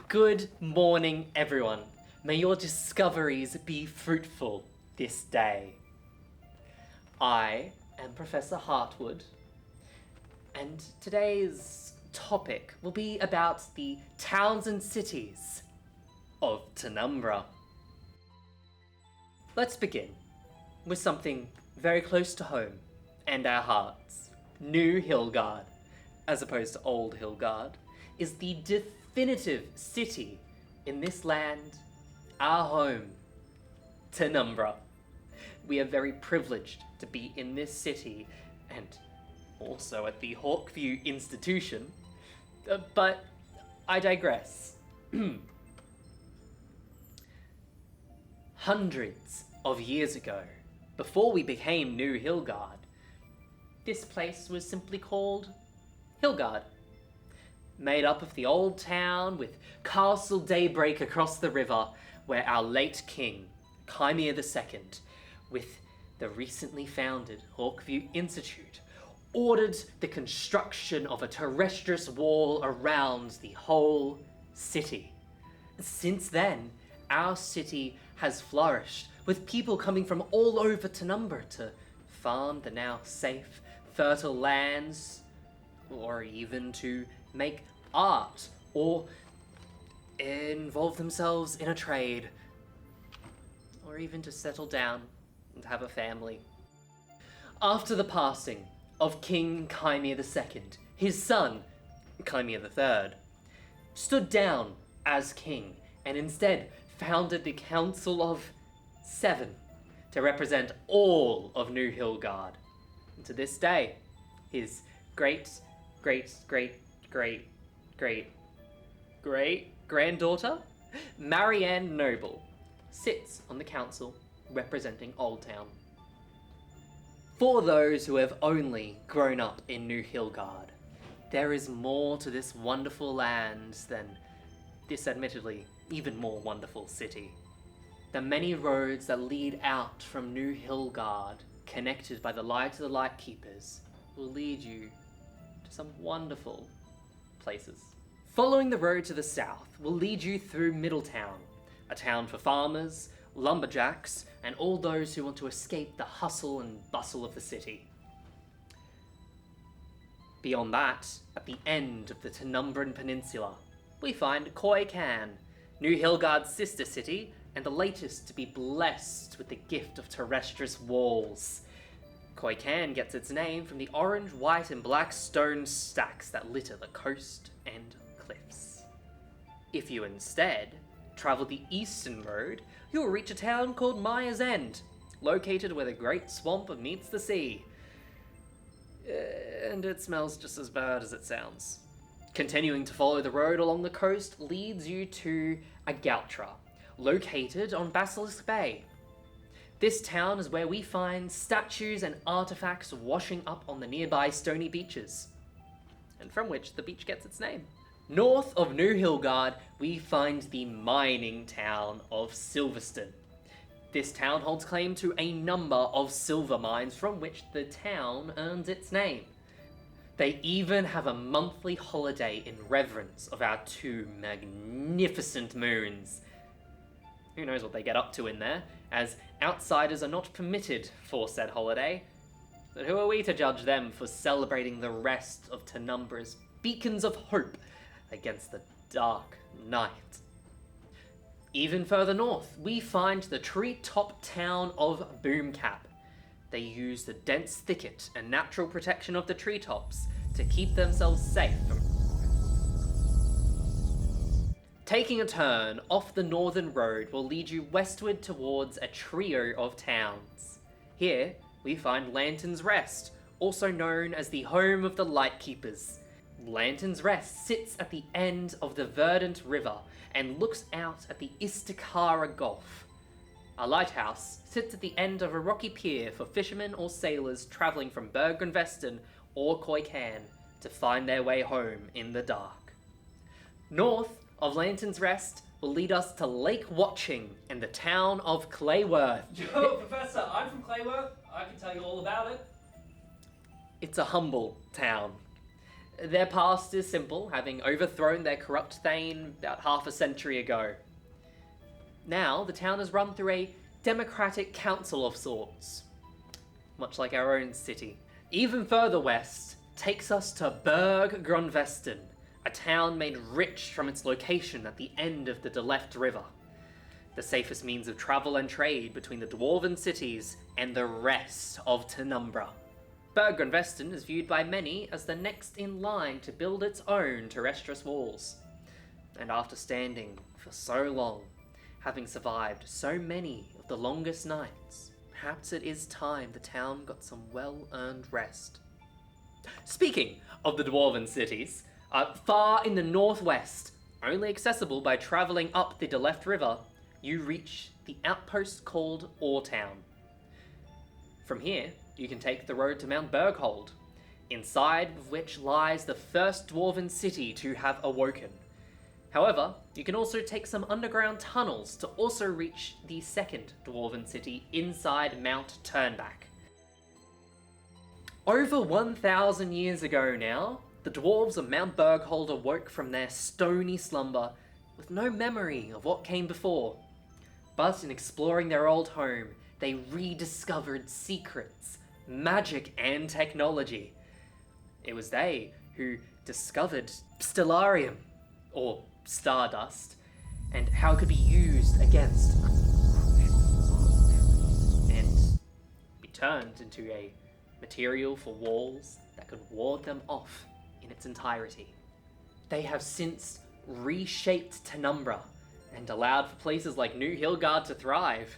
Good morning, everyone. May your discoveries be fruitful this day. I am Professor Hartwood, and today's topic will be about the towns and cities of Tenumbra. Let's begin with something very close to home and our hearts. New Hillgard, as opposed to Old Hillgard, is the definitive city in this land, our home, Tenumbra. We are very privileged to be in this city and also at the Hawkview Institution, but I digress. Hundreds of years ago, before we became New Hillgard, this place was simply called Hillgard. Made up of the old town with Castle Daybreak across the river, where our late king, Chimere II, with the recently founded Hawkview Institute, ordered the construction of a terrestrial wall around the whole city. Since then, our city has flourished, with people coming from all over Tenumbra to farm the now safe, fertile lands, or even to make art, or involve themselves in a trade, or even to settle down and have a family. After the passing of King Chimere II, his son, Chimere III, stood down as king and instead founded the Council of Seven to represent all of New Hillgard. And to this day, his great-great-great-great-great-granddaughter, Marianne Noble, sits on the council representing Old Town. For those who have only grown up in New Hillgard, there is more to this wonderful land than this admittedly even more wonderful city. The many roads that lead out from New Hillgard, connected by the light of the Lightkeepers, will lead you to some wonderful places. Following the road to the south will lead you through Middletown, a town for farmers, lumberjacks, and all those who want to escape the hustle and bustle of the city. Beyond that, at the end of the Tenumbran Peninsula, we find Khoi Khan, New Hillgard's sister city, and the latest to be blessed with the gift of terrestrial walls. Khoi Khan gets its name from the orange, white, and black stone stacks that litter the coast and cliffs. If you instead travel the eastern road, you'll reach a town called Maya's End, located where the great swamp meets the sea. And it smells just as bad as it sounds. Continuing to follow the road along the coast leads you to Agaltra, located on Basilisk Bay. This town is where we find statues and artifacts washing up on the nearby stony beaches, and from which the beach gets its name. North of New Hillgard, we find the mining town of Silverstone. This town holds claim to a number of silver mines from which the town earns its name. They even have a monthly holiday in reverence of our two magnificent moons. Who knows what they get up to in there, as outsiders are not permitted for said holiday. But who are we to judge them for celebrating the rest of Tenumbra's beacons of hope against the dark night? Even further north, we find the treetop town of Boomcap. They use the dense thicket and natural protection of the treetops to keep themselves safe from... Taking a turn off the northern road will lead you westward towards a trio of towns. Here, we find Lantern's Rest, also known as the home of the Lightkeepers. Lantern's Rest sits at the end of the Verdant River and looks out at the Istakara Gulf. A lighthouse sits at the end of a rocky pier for fishermen or sailors travelling from Bergrenvesten or Khoi Khan to find their way home in the dark. North of Lantern's Rest will lead us to Lake Watching and the town of Clayworth. Yo, Professor, I'm from Clayworth. I can tell you all about it. It's a humble town. Their past is simple, having overthrown their corrupt Taine about half a century ago. Now, the town is run through a democratic council of sorts, much like our own city. Even further west takes us to Berg Gronvesten, a town made rich from its location at the end of the Deleft River, the safest means of travel and trade between the dwarven cities and the rest of Tenumbra. Berg Gronvesten is viewed by many as the next in line to build its own terrestrial walls. And after standing for so long, having survived so many of the longest nights, perhaps it is time the town got some well-earned rest. Speaking of the dwarven cities, far in the northwest, only accessible by travelling up the Deleft River, you reach the outpost called Ortown. From here, you can take the road to Mount Berghold, inside of which lies the first dwarven city to have awoken. However, you can also take some underground tunnels to also reach the second dwarven city inside Mount Turnback. Over 1,000 years ago now, the dwarves of Mount Berghold awoke from their stony slumber with no memory of what came before. But in exploring their old home, they rediscovered secrets, magic, and technology. It was they who discovered Stellarium, or stardust, and how it could be used against and be turned into a material for walls that could ward them off in its entirety. They have since reshaped Tenumbra and allowed for places like New Hilgard to thrive.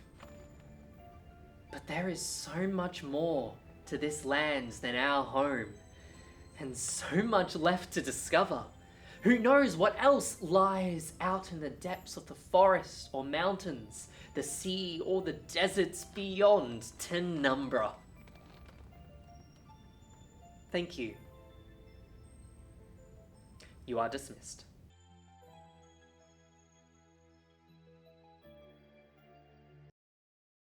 But there is so much more to this land than our home, and so much left to discover. Who knows what else lies out in the depths of the forest or mountains, the sea or the deserts beyond Tenumbra. Thank you. You are dismissed.